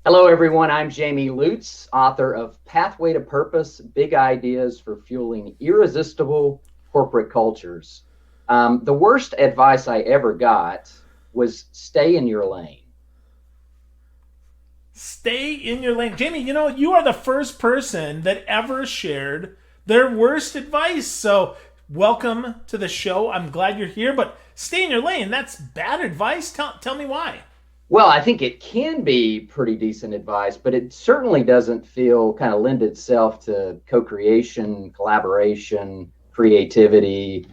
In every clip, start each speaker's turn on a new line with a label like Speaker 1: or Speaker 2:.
Speaker 1: Hello, everyone. I'm Jamie Lutz, author of Pathway to Purpose, Big Ideas for Fueling Irresistible Corporate Cultures. The worst advice I ever got was stay in your lane.
Speaker 2: Stay in your lane. Jamie, you are the first person that ever shared their worst advice. So, welcome to the show. I'm glad you're here, but stay in your lane. That's bad advice. Tell me why.
Speaker 1: Well, I think it can be pretty decent advice, but it certainly doesn't feel kind of lend itself to co-creation, collaboration, creativity.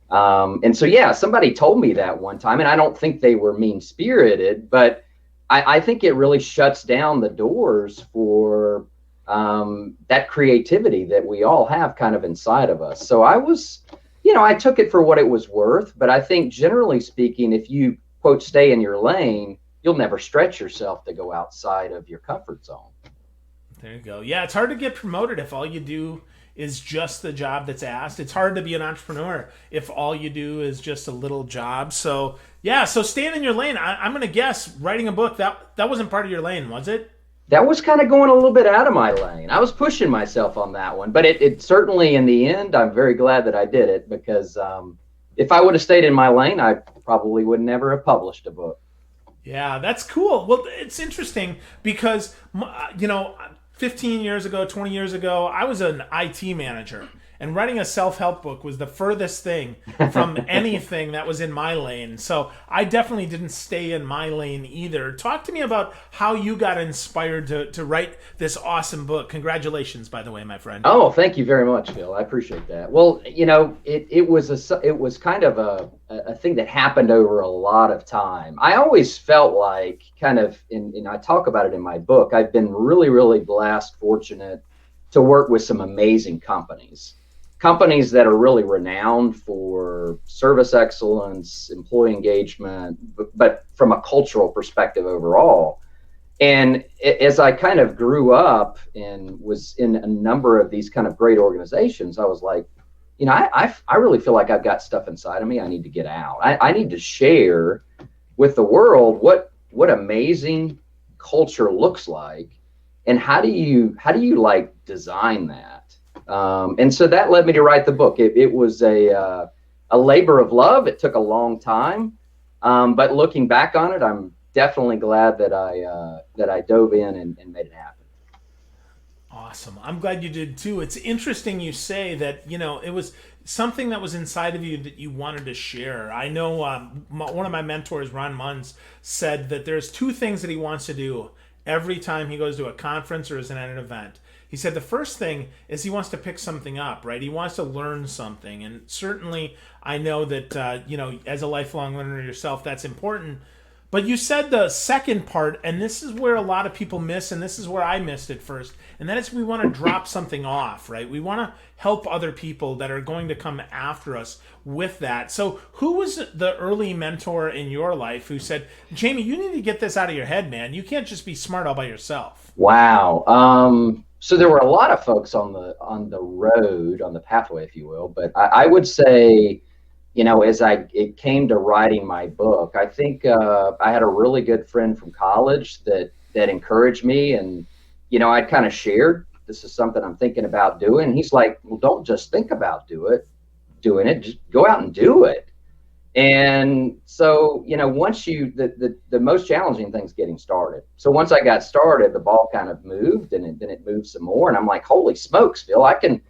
Speaker 1: And so, yeah, somebody told me that one time, and I don't think they were mean-spirited, but I think it really shuts down the doors for that creativity that we all have kind of inside of us. So I took it for what it was worth, but I think generally speaking, if you, quote, stay in your lane, you'll never stretch yourself to go outside of your comfort zone.
Speaker 2: There you go. Yeah, it's hard to get promoted if all you do is just the job that's asked. It's hard to be an entrepreneur if all you do is just a little job. So yeah, so staying in your lane. I'm gonna guess writing a book that wasn't part of your lane, was it?
Speaker 1: That was kind of going a little bit out of my lane. I was pushing myself on that one, but it certainly, in the end, I'm very glad that I did it, because if I would have stayed in my lane, I probably would never have published a book.
Speaker 2: Yeah, that's cool. Well, it's interesting because 15 years ago, 20 years ago, I was an IT manager, and writing a self-help book was the furthest thing from anything that was in my lane. So I definitely didn't stay in my lane either. Talk to me about how you got inspired to write this awesome book. Congratulations, by the way, my friend.
Speaker 1: Oh, thank you very much, Phil. I appreciate that. Well, it was kind of a thing that happened over a lot of time. I always felt like, kind of, and I talk about it in my book, I've been really, really blessed, fortunate to work with some amazing companies that are really renowned for service excellence, employee engagement, but from a cultural perspective overall. And as I kind of grew up and was in a number of these kind of great organizations, I was like, I really feel like I've got stuff inside of me I need to get out. I need to share with the world what amazing culture looks like, and how do you like design that? And so that led me to write the book. It was a labor of love. It took a long time, but looking back on it, I'm definitely glad that I dove in and made it happen.
Speaker 2: Awesome. I'm glad you did too. It's interesting you say that, it was something that was inside of you that you wanted to share. I know one of my mentors, Ron Munz, said that there's two things that he wants to do every time he goes to a conference or is at an event. He said the first thing is he wants to pick something up, right? He wants to learn something. And certainly I know that, as a lifelong learner yourself, that's important. But you said the second part, and this is where a lot of people miss, and this is where I missed it first, and that is we want to drop something off, right? We want to help other people that are going to come after us with that. So who was the early mentor in your life who said, Jamie, you need to get this out of your head, man. You can't just be smart all by yourself.
Speaker 1: Wow. So there were a lot of folks on the road, on the pathway, if you will, but I would say, as it came to writing my book, I think I had a really good friend from college that encouraged me, and I'd kind of shared, this is something I'm thinking about doing. And he's like, well, don't just think about doing it, just go out and do it. And so, once the most challenging thing is getting started. So once I got started, the ball kind of moved, and then it moved some more. And I'm like, holy smokes, Phil, I can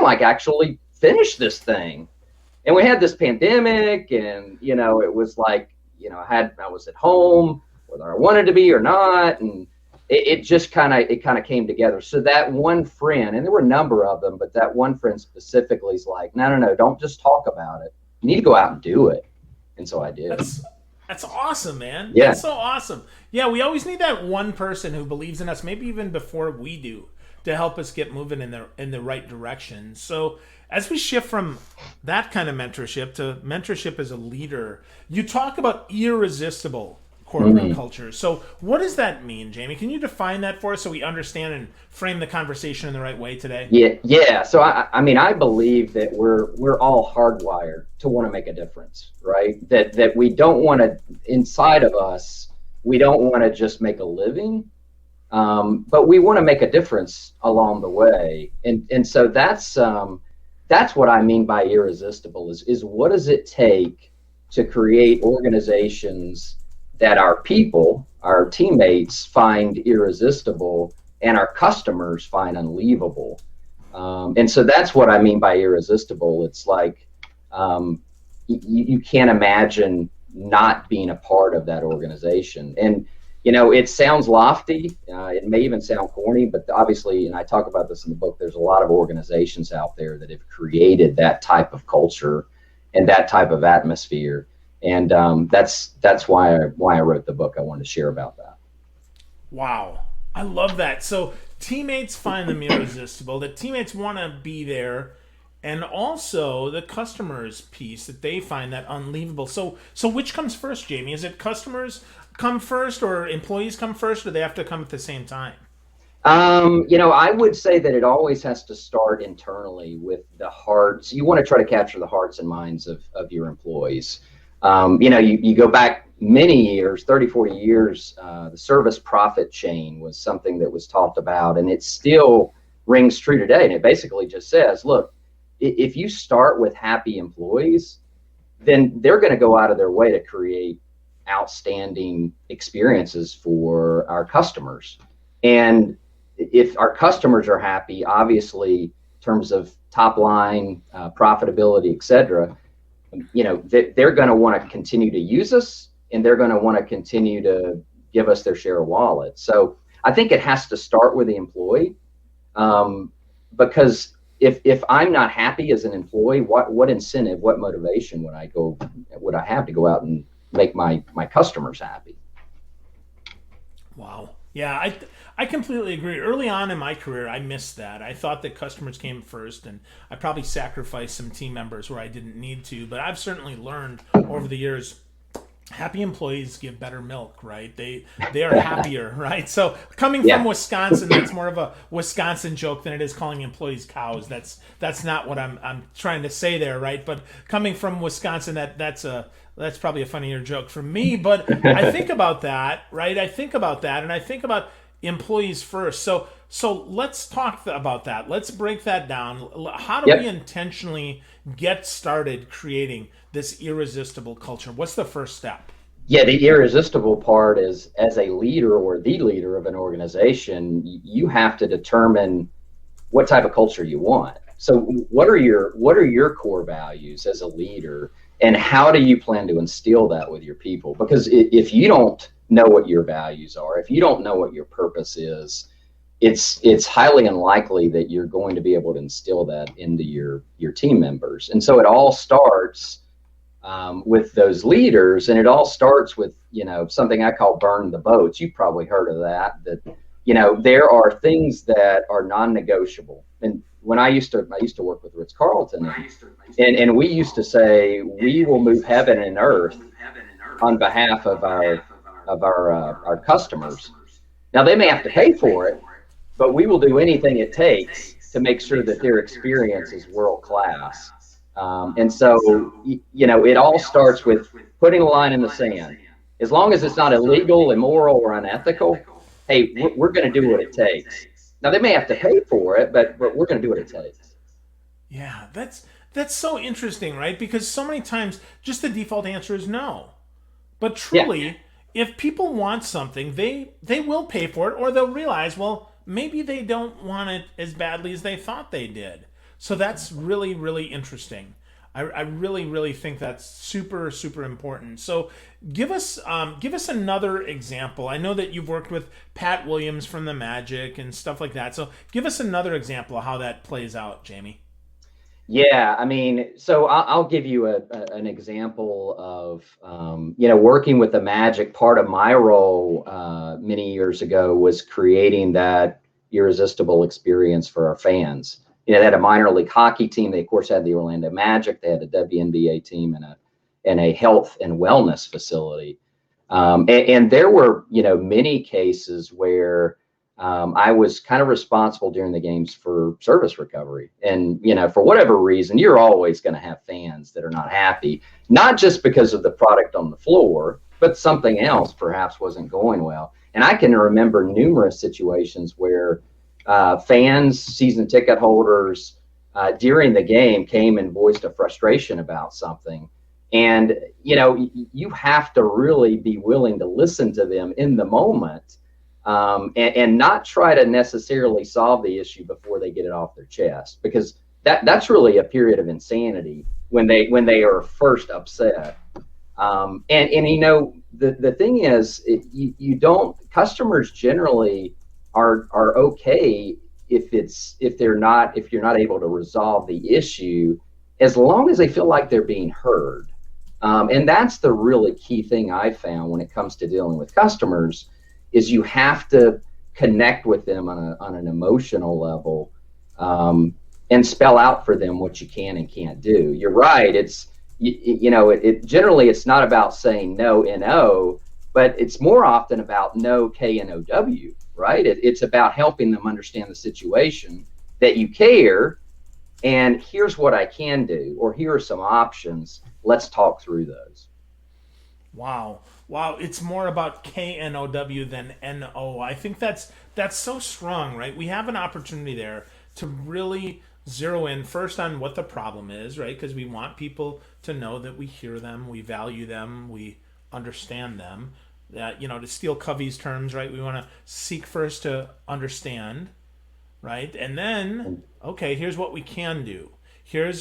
Speaker 1: like actually finish this thing. And we had this pandemic, and, it was like, I was at home, whether I wanted to be or not. And it just kind of came together. So that one friend, and there were a number of them, but that one friend specifically is like, no, don't just talk about it. You need to go out and do it. And so I did.
Speaker 2: That's awesome, man.
Speaker 1: Yeah.
Speaker 2: That's so awesome. Yeah, we always need that one person who believes in us, maybe even before we do, to help us get moving in the right direction. So as we shift from that kind of mentorship to mentorship as a leader, you talk about irresistible corporate culture. So what does that mean, Jamie? Can you define that for us so we understand and frame the conversation in the right way today?
Speaker 1: Yeah. So I believe that we're all hardwired to want to make a difference, right? That we don't want to, inside of us, we don't want to just make a living. but we want to make a difference along the way. And so that's what I mean by irresistible is what does it take to create organizations that our people, our teammates find irresistible and our customers find unleavable. And so that's what I mean by irresistible. It's like you can't imagine not being a part of that organization. And it sounds lofty. It may even sound corny, but obviously, and I talk about this in the book, there's a lot of organizations out there that have created that type of culture and that type of atmosphere. And that's why I wrote the book. I wanted to share about that.
Speaker 2: Wow. I love that. So teammates find them irresistible, that teammates want to be there, and also the customers piece that they find that unleavable. So which comes first, Jamie? Is it customers come first or employees come first, or they have to come at the same time?
Speaker 1: I would say that it always has to start internally with the hearts. You want to try to capture the hearts and minds of your employees. You go back many years, 30, 40 years, the service profit chain was something that was talked about, and it still rings true today. And it basically just says, look, if you start with happy employees, then they're going to go out of their way to create outstanding experiences for our customers. And if our customers are happy, obviously, in terms of top line, profitability, et cetera, they're going to want to continue to use us, and they're going to want to continue to give us their share of wallet. So I think it has to start with the employee, because if I'm not happy as an employee, what incentive, what motivation would I have to go out and make my customers happy?
Speaker 2: Wow. Yeah, I completely agree. Early on in my career, I missed that. I thought that customers came first, and I probably sacrificed some team members where I didn't need to. But I've certainly learned over the years, happy employees give better milk, right? They are happier, right? So coming from Wisconsin, that's more of a Wisconsin joke than it is calling employees cows. That's not what I'm trying to say there, right? But coming from Wisconsin, that's probably a funnier joke for me. But I think about that, right? I think about that, and I think about employees first. So let's talk about that. Let's break that down. How do we intentionally get started creating this irresistible culture? What's the first step?
Speaker 1: Yeah, the irresistible part is, as a leader or the leader of an organization, you have to determine what type of culture you want. So what are your core values as a leader, and how do you plan to instill that with your people? Because if you don't know what your values are, if you don't know what your purpose is, it's highly unlikely that you're going to be able to instill that into your team members. And so it all starts with those leaders, and it all starts with something I call burn the boats. You've probably heard of that. There are things that are non-negotiable. And when I used to work with Ritz Carlton, and we used to say, we will move heaven and earth on behalf of our customers. Now, they may have to pay for it, but we will do anything it takes to make sure that their experience is world class. And so, it all starts with putting a line in the sand. As long as it's not illegal, immoral, or unethical, hey, we're going to do what it takes. Now, they may have to pay for it, but we're going to do what it takes.
Speaker 2: Yeah, that's so interesting, right? Because so many times just the default answer is no. But truly, if people want something, they will pay for it, or they'll realize, well, maybe they don't want it as badly as they thought they did. So that's really, really interesting. I really, really think that's super, super important. So give us another example. I know that you've worked with Pat Williams from the Magic and stuff like that. So give us another example of how that plays out, Jamie.
Speaker 1: Yeah, I mean, so I'll give you an example of, working with the Magic. Part of my role many years ago was creating that irresistible experience for our fans. They had a minor league hockey team. They, of course, had the Orlando Magic. They had a WNBA team and a health and wellness facility. And there were, many cases where I was kind of responsible during the games for service recovery. And, for whatever reason, you're always going to have fans that are not happy, not just because of the product on the floor, but something else perhaps wasn't going well. And I can remember numerous situations where fans, season ticket holders, during the game came and voiced a frustration about something. And, you have to really be willing to listen to them in the moment, and not try to necessarily solve the issue before they get it off their chest, because that's really a period of insanity when they are first upset. The thing is, you don't, customers generally are okay if you're not able to resolve the issue, as long as they feel like they're being heard. And that's the really key thing I found when it comes to dealing with customers, is you have to connect with them on an emotional level, and spell out for them what you can and can't do. You're right. It generally, it's not about saying no, N-O, but it's more often about no, K-N-O-W, right? It's about helping them understand the situation, that you care, and here's what I can do, or here are some options. Let's talk through those.
Speaker 2: Wow. It's more about K-N-O-W than N-O. I think that's so strong, right? We have an opportunity there to really zero in first on what the problem is, right? Because we want people to know that we hear them, we value them, we understand them. That, to steal Covey's terms, right? We want to seek first to understand, right? And then, okay, here's what we can do. Here,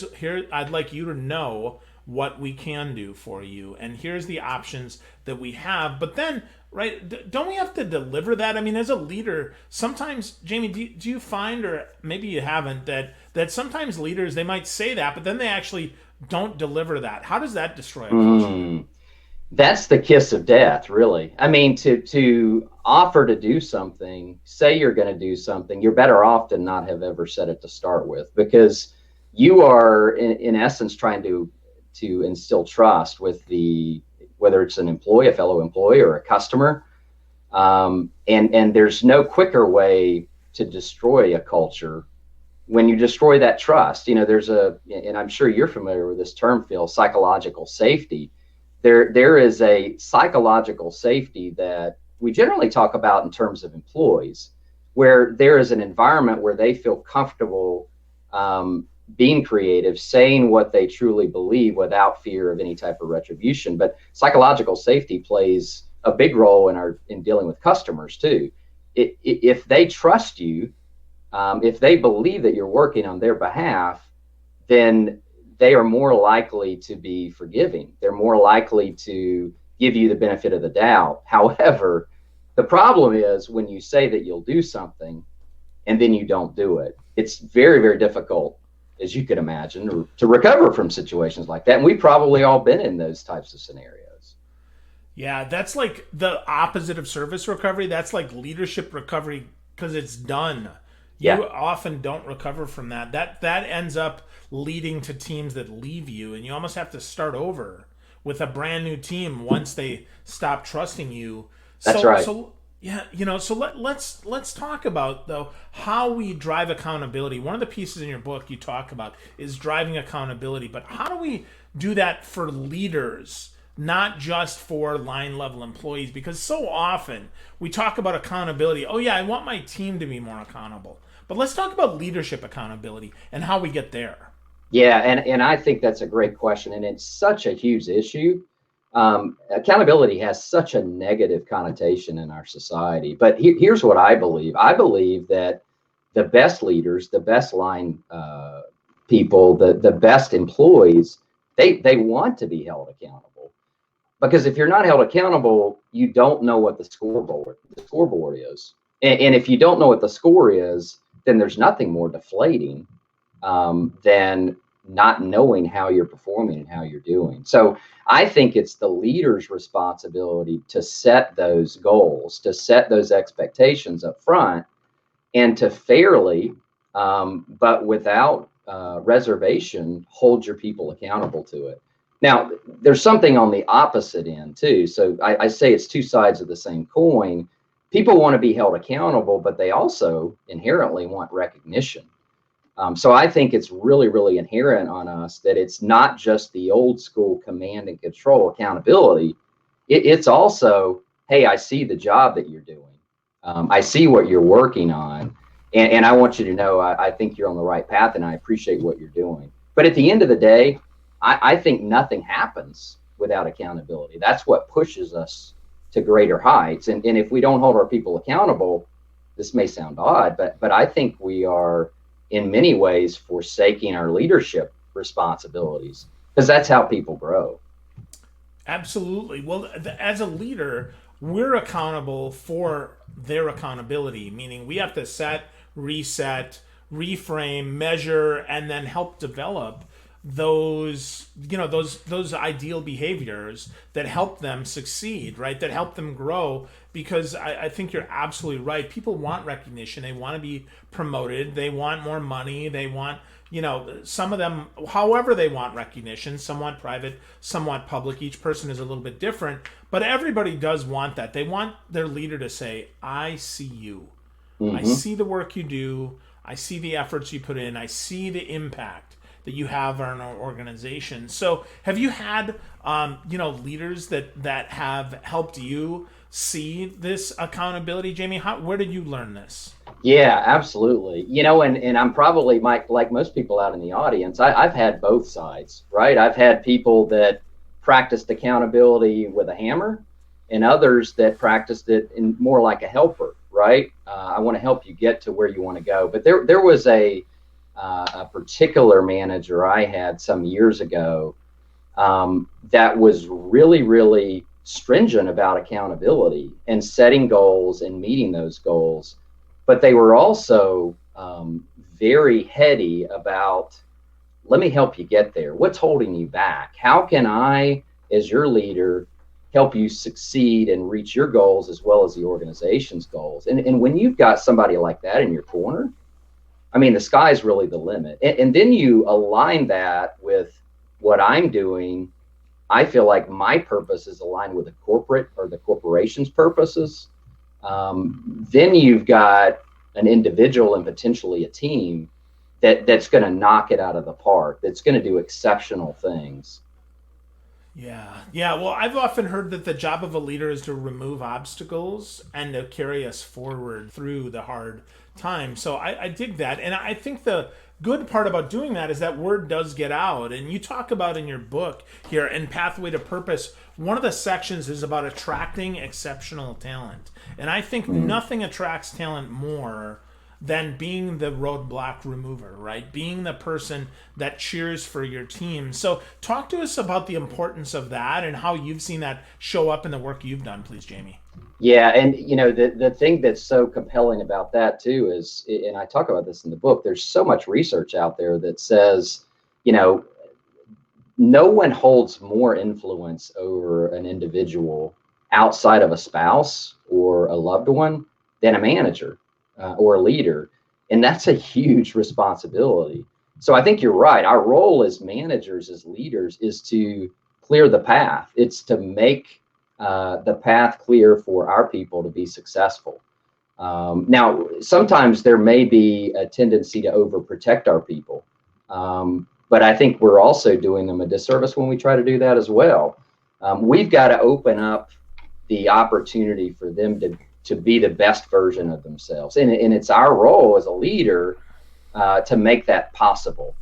Speaker 2: I'd like you to know what we can do for you, and here's the options that we have. But then, right, don't we have to deliver that? I mean, as a leader, sometimes, Jamie, do you find, or maybe you haven't, that sometimes leaders, they might say that, but then they actually don't deliver that? How does that destroy a culture?
Speaker 1: That's the kiss of death, really. I mean, to offer to do something, say you're going to do something, you're better off to not have ever said it to start with, because you are in essence trying to instill trust with whether it's an employee, a fellow employee, or a customer. And there's no quicker way to destroy a culture when you destroy that trust. And I'm sure you're familiar with this term, Phil, psychological safety. There is a psychological safety that we generally talk about in terms of employees, where there is an environment where they feel comfortable being creative, saying what they truly believe without fear of any type of retribution. But psychological safety plays a big role in dealing with customers too. If they trust you, if they believe that you're working on their behalf, then they are more likely to be forgiving. They're more likely to give you the benefit of the doubt. However, the problem is when you say that you'll do something and then you don't do it. It's very, very difficult, as you can imagine, to recover from situations like that. And we've probably all been in those types of scenarios.
Speaker 2: Yeah, that's like the opposite of service recovery. That's like leadership recovery, because it's done. You often don't recover from that. That ends up leading to teams that leave you, and you almost have to start over with a brand new team once they stop trusting you.
Speaker 1: That's right.
Speaker 2: So yeah, so let's talk about, though, how we drive accountability. One of the pieces in your book you talk about is driving accountability, but how do we do that for leaders, not just for line level employees? Because so often we talk about accountability. Oh yeah, I want my team to be more accountable. But let's talk about leadership accountability and how we get there.
Speaker 1: Yeah, and I think that's a great question, and it's such a huge issue. Accountability has such a negative connotation in our society. But here's what I believe. I believe that the best leaders, the best line people, the best employees, they want to be held accountable. Because if you're not held accountable, you don't know what the scoreboard is. And if you don't know what the score is, then there's nothing more deflating than not knowing how you're performing and how you're doing. So I think it's the leader's responsibility to set those goals, to set those expectations up front, and to fairly, but without reservation, hold your people accountable to it. Now, there's something on the opposite end too. So I say it's two sides of the same coin. People want to be held accountable, but they also inherently want recognition. So I think it's really, really inherent on us that it's not just the old school command and control accountability. It's also, hey, I see the job that you're doing. I see what you're working on. And I want you to know, I think you're on the right path and I appreciate what you're doing. But at the end of the day, I think nothing happens without accountability. That's what pushes us to greater heights. And if we don't hold our people accountable, this may sound odd, but I think we are in many ways forsaking our leadership responsibilities, because that's how people grow.
Speaker 2: Absolutely. Well, as a leader, we're accountable for their accountability, meaning we have to set, reset, reframe, measure, and then help develop those ideal behaviors that help them succeed, right? That help them grow. Because I think you're absolutely right. People want recognition. They want to be promoted. They want more money. They want, some of them, however they want recognition. Some want private, some want public. Each person is a little bit different, but everybody does want that. They want their leader to say, I see you. I see the work you do. I see the efforts you put in. I see the impact that you have on our organization. So have you had, leaders that have helped you see this accountability, Jamie? Where did you learn this?
Speaker 1: Yeah, absolutely. And I'm probably, Mike, like most people out in the audience, I've had both sides, right? I've had people that practiced accountability with a hammer and others that practiced it in more like a helper, right? I want to help you get to where you want to go. But there was a particular manager I had some years ago that was really, really stringent about accountability and setting goals and meeting those goals. But they were also very heady about, let me help you get there. What's holding you back? How can I, as your leader, help you succeed and reach your goals as well as the organization's goals? And when you've got somebody like that in your corner, I mean, the sky's really the limit. And then you align that with what I'm doing. I feel like my purpose is aligned with the corporate or the corporation's purposes. Then you've got an individual and potentially a team that's going to knock it out of the park, that's going to do exceptional things.
Speaker 2: Yeah. Well, I've often heard that the job of a leader is to remove obstacles and to carry us forward through the hard times. So I dig that. And I think the good part about doing that is that word does get out. And you talk about in your book here, in Pathway to Purpose, one of the sections is about attracting exceptional talent. And I think nothing attracts talent more than being the roadblock remover, right? Being the person that cheers for your team. So talk to us about the importance of that and how you've seen that show up in the work you've done, please, Jamie.
Speaker 1: Yeah, and the thing that's so compelling about that too is, and I talk about this in the book, there's so much research out there that says, no one holds more influence over an individual outside of a spouse or a loved one than a manager or a leader. And that's a huge responsibility. So I think you're right. Our role as managers, as leaders, is to clear the path. It's to make the path clear for our people to be successful. Now, sometimes there may be a tendency to overprotect our people. But I think we're also doing them a disservice when we try to do that as well. We've got to open up the opportunity for them to be the best version of themselves. And it's our role as a leader to make that possible.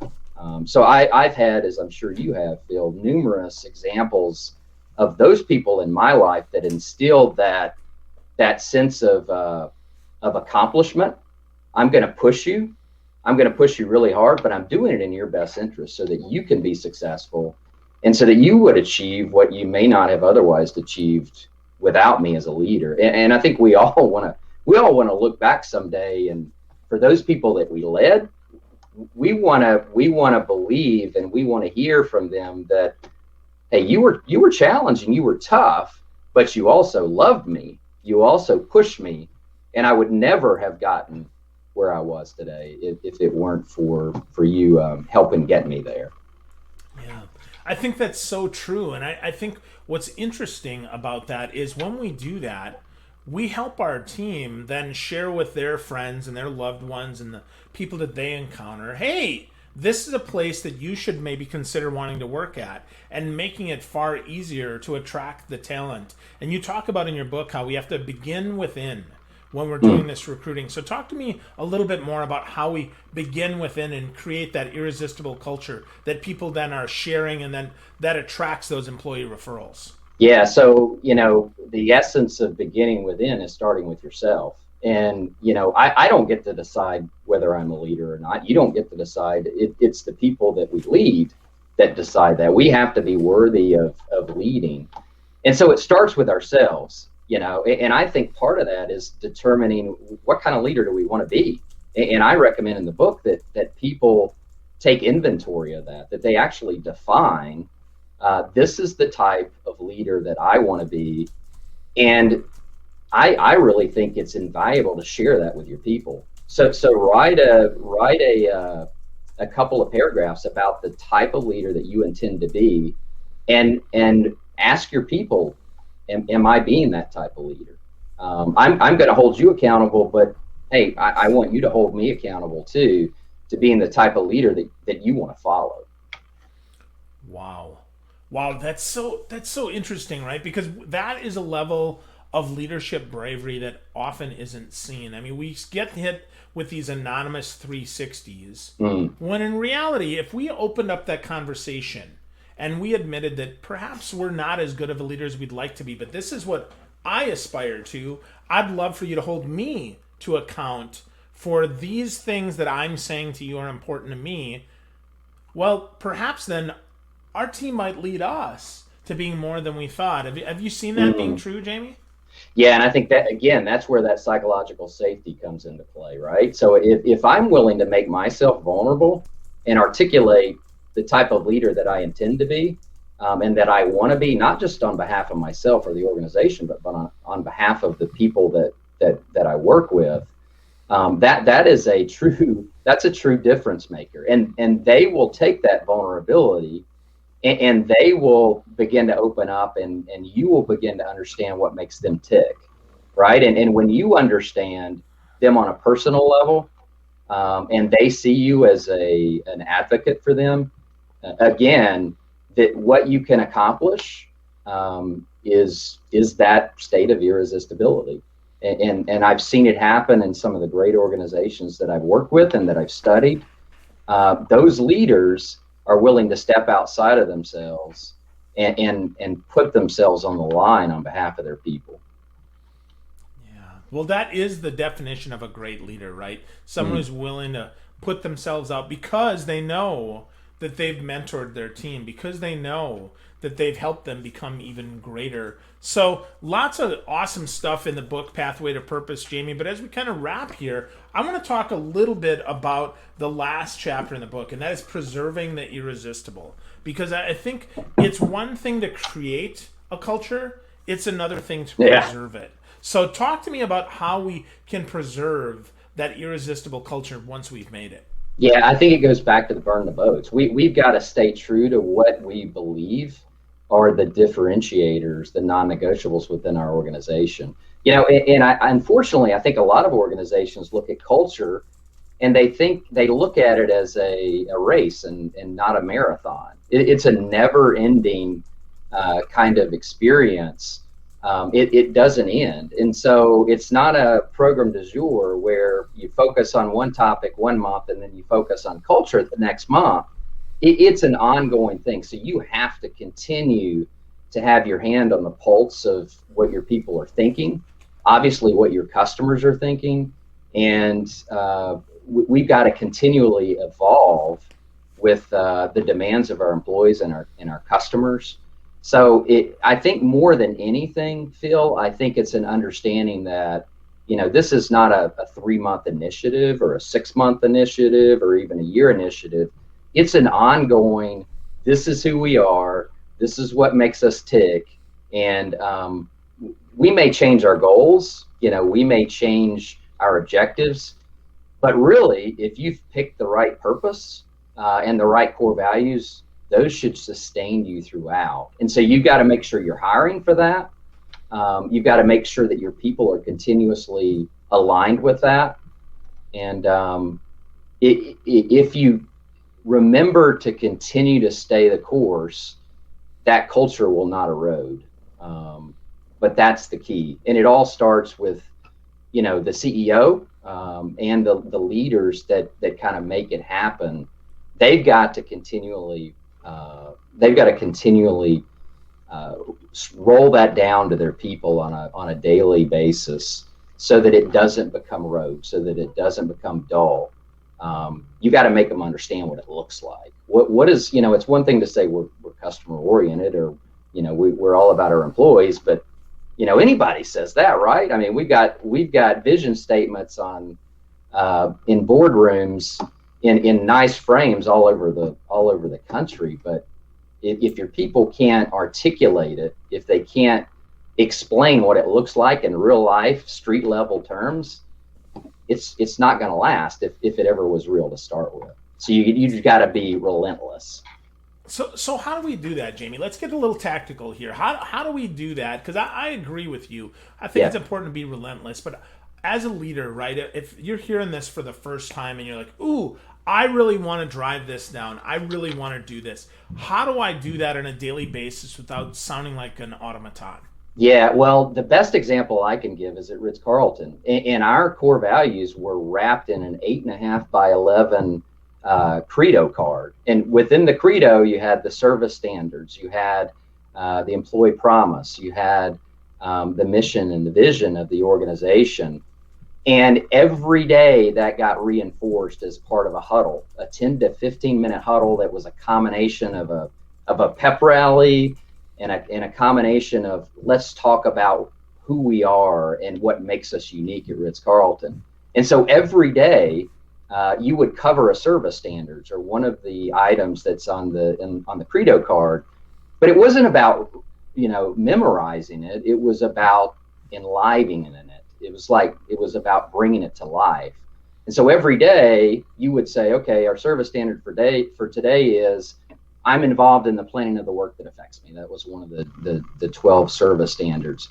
Speaker 1: So I've had, as I'm sure you have, Phil, numerous examples of those people in my life that instilled that sense of accomplishment. I'm going to push you. I'm going to push you really hard, but I'm doing it in your best interest so that you can be successful and so that you would achieve what you may not have otherwise achieved without me as a leader. And I think we all want to look back someday, and for those people that we led, we want to believe and we want to hear from them that, hey, you were challenging, you were tough, but you also loved me. You also pushed me, and I would never have gotten where I was today if it weren't for you helping get me there.
Speaker 2: Yeah, I think that's so true. And I think what's interesting about that is when we do that, we help our team then share with their friends and their loved ones and the people that they encounter, hey, this is a place that you should maybe consider wanting to work at, and making it far easier to attract the talent. And you talk about in your book how we have to begin within when we're doing this recruiting. So talk to me a little bit more about how we begin within and create that irresistible culture that people then are sharing, and then that attracts those employee referrals.
Speaker 1: Yeah, so, the essence of beginning within is starting with yourself. And, I don't get to decide whether I'm a leader or not. You don't get to decide. It's the people that we lead that decide that. We have to be worthy of leading. And so it starts with ourselves, and I think part of that is determining what kind of leader do we want to be. And I recommend in the book that people take inventory of that they actually define, this is the type of leader that I want to be. And I really think it's invaluable to share that with your people. So write a couple of paragraphs about the type of leader that you intend to be, and ask your people, am I being that type of leader? I'm going to hold you accountable, but hey, I want you to hold me accountable too, to being the type of leader that you want to follow.
Speaker 2: Wow, that's so interesting, right? Because that is a level of leadership bravery that often isn't seen. I mean, we get hit with these anonymous 360s, when in reality, if we opened up that conversation and we admitted that perhaps we're not as good of a leader as we'd like to be, but this is what I aspire to, I'd love for you to hold me to account for these things that I'm saying to you are important to me. Well, perhaps then our team might lead us to being more than we thought. Have you seen that being true, Jamie?
Speaker 1: Yeah, and I think that, again, that's where that psychological safety comes into play, right? So if I'm willing to make myself vulnerable and articulate the type of leader that I intend to be, and that I want to be, not just on behalf of myself or the organization, but on behalf of the people that I work with, that's a true difference maker. And they will take that vulnerability, and they will begin to open up, and you will begin to understand what makes them tick, right? And when you understand them on a personal level, and they see you as an advocate for them, again, that what you can accomplish is that state of irresistibility. And I've seen it happen in some of the great organizations that I've worked with and that I've studied. Those leaders are willing to step outside of themselves and put themselves on the line on behalf of their people.
Speaker 2: Yeah. Well, that is the definition of a great leader, right? Someone who's willing to put themselves out because they know that they've mentored their team, because they know that they've helped them become even greater. So lots of awesome stuff in the book, Pathway to Purpose, Jamie. But as we kind of wrap here, I want to talk a little bit about the last chapter in the book, and that is preserving the irresistible. Because I think it's one thing to create a culture, it's another thing to preserve it. So talk to me about how we can preserve that irresistible culture once we've made it.
Speaker 1: Yeah, I think it goes back to the burn the boats. We've got to stay true to what we believe are the differentiators, the non-negotiables within our organization. Unfortunately, I think a lot of organizations look at culture and they look at it as a race and not a marathon. It's a never-ending kind of experience. It doesn't end. And so it's not a program du jour where you focus on one topic one month and then you focus on culture the next month. It's an ongoing thing. So you have to continue to have your hand on the pulse of what your people are thinking, obviously what your customers are thinking, and we've got to continually evolve with the demands of our employees and our customers. So I think more than anything, Phil, I think it's an understanding that, this is not a 3-month initiative or a 6-month initiative or even a year initiative. It's an ongoing, this is who we are, this is what makes us tick. And we may change our goals, we may change our objectives, but really, if you've picked the right purpose and the right core values, those should sustain you throughout. And so you've got to make sure you're hiring for that. You've got to make sure that your people are continuously aligned with that. And remember to continue to stay the course, that culture will not erode. But that's the key. And it all starts with, the CEO and the leaders that kind of make it happen. They've got to continually roll that down to their people on a daily basis, so that it doesn't become rote, so that it doesn't become dull. You got to make them understand what it looks like. What is, it's one thing to say we're customer oriented, or we're all about our employees, but anybody says that, right? I mean, we've got vision statements on in boardrooms in nice frames all over the country, but if your people can't articulate it, if they can't explain what it looks like in real life, street level terms, it's not going to last if it ever was real to start with. So you got to be relentless.
Speaker 2: So how do we do that, Jamie? Let's get a little tactical here. How do we do that? Because I agree with you. I think it's important to be relentless. But as a leader, right, if you're hearing this for the first time and you're like, ooh, I really want to drive this down, I really want to do this, how do I do that on a daily basis without sounding like an automaton?
Speaker 1: Yeah, well, the best example I can give is at Ritz-Carlton. And our core values were wrapped in an 8.5 by 11 Credo card. And within the Credo, you had the service standards, you had the employee promise, you had the mission and the vision of the organization. And every day that got reinforced as part of a huddle, a 10 to 15 minute huddle that was a combination of a pep rally and a combination of, let's talk about who we are and what makes us unique at Ritz-Carlton. And so every day you would cover a service standards or one of the items that's on the Credo card, but it wasn't about memorizing it. It was about enlivening it. It was about bringing it to life. And so every day you would say, okay, our service standard for today is, I'm involved in the planning of the work that affects me. That was one of the 12 service standards.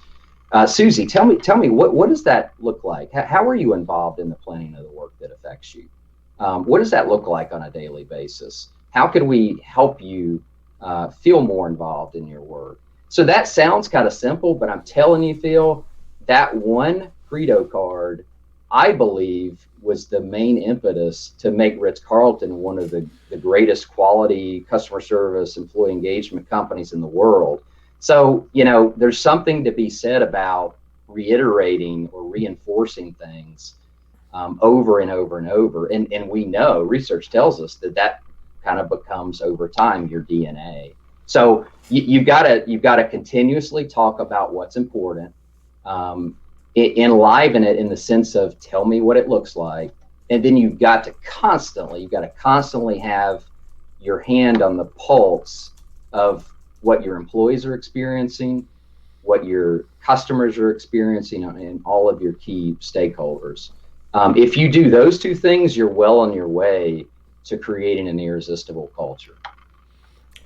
Speaker 1: Susie, tell me what does that look like? How are you involved in the planning of the work that affects you? What does that look like on a daily basis? How can we help you feel more involved in your work? So that sounds kind of simple, but I'm telling you, Phil, that one Credo card, I believe, was the main impetus to make Ritz-Carlton one of the greatest quality customer service, employee engagement companies in the world. So, there's something to be said about reiterating or reinforcing things over and over and over. And we know, research tells us that kind of becomes over time your DNA. So you've got to continuously talk about what's important. Enliven it in the sense of, tell me what it looks like, and then you've got to constantly have your hand on the pulse of what your employees are experiencing, what your customers are experiencing, and all of your key stakeholders. If you do those two things, you're well on your way to creating an irresistible culture.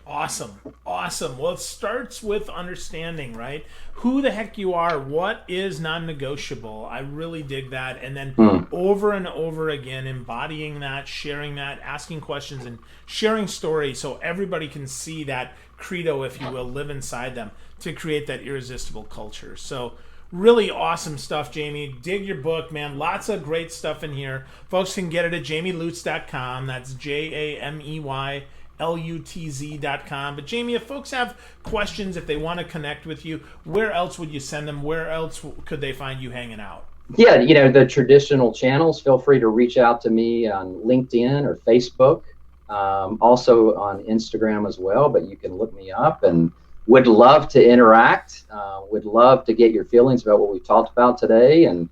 Speaker 2: Awesome. Well, it starts with understanding, right? Who the heck you are, what is non-negotiable. I really dig that. And then over and over again, embodying that, sharing that, asking questions, and sharing stories so everybody can see that Credo, if you will, live inside them to create that irresistible culture. So really awesome stuff, Jamie. Dig your book, man. Lots of great stuff in here. Folks can get it at jamielutz.com. That's JAMEYLUTZ.com. But Jamie, if folks have questions, if they want to connect with you, where else would you send them? Where else could they find you hanging out?
Speaker 1: Yeah, the traditional channels. Feel free to reach out to me on LinkedIn or Facebook. Also on Instagram as well, but you can look me up, and would love to interact. Would love to get your feelings about what we talked about today. And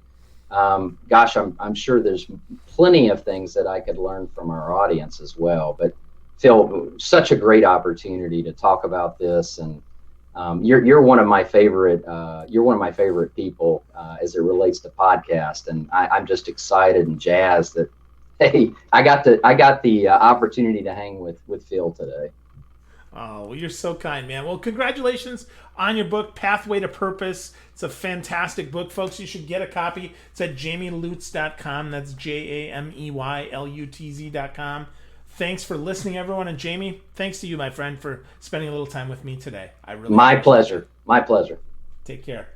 Speaker 1: gosh, I'm sure there's plenty of things that I could learn from our audience as well. But Phil, such a great opportunity to talk about this, and you're one of my favorite people as it relates to podcast, and I'm just excited and jazzed that, hey, I got the opportunity to hang with Phil today.
Speaker 2: Oh, well, you're so kind, man. Well, congratulations on your book, Pathway to Purpose. It's a fantastic book, folks. You should get a copy. It's at jamielutz.com. That's JAMEYLUTZ.com. Thanks for listening, everyone. And Jamie, thanks to you, my friend, for spending a little time with me today. I really
Speaker 1: My
Speaker 2: appreciate it.
Speaker 1: pleasure. My pleasure.
Speaker 2: Take care.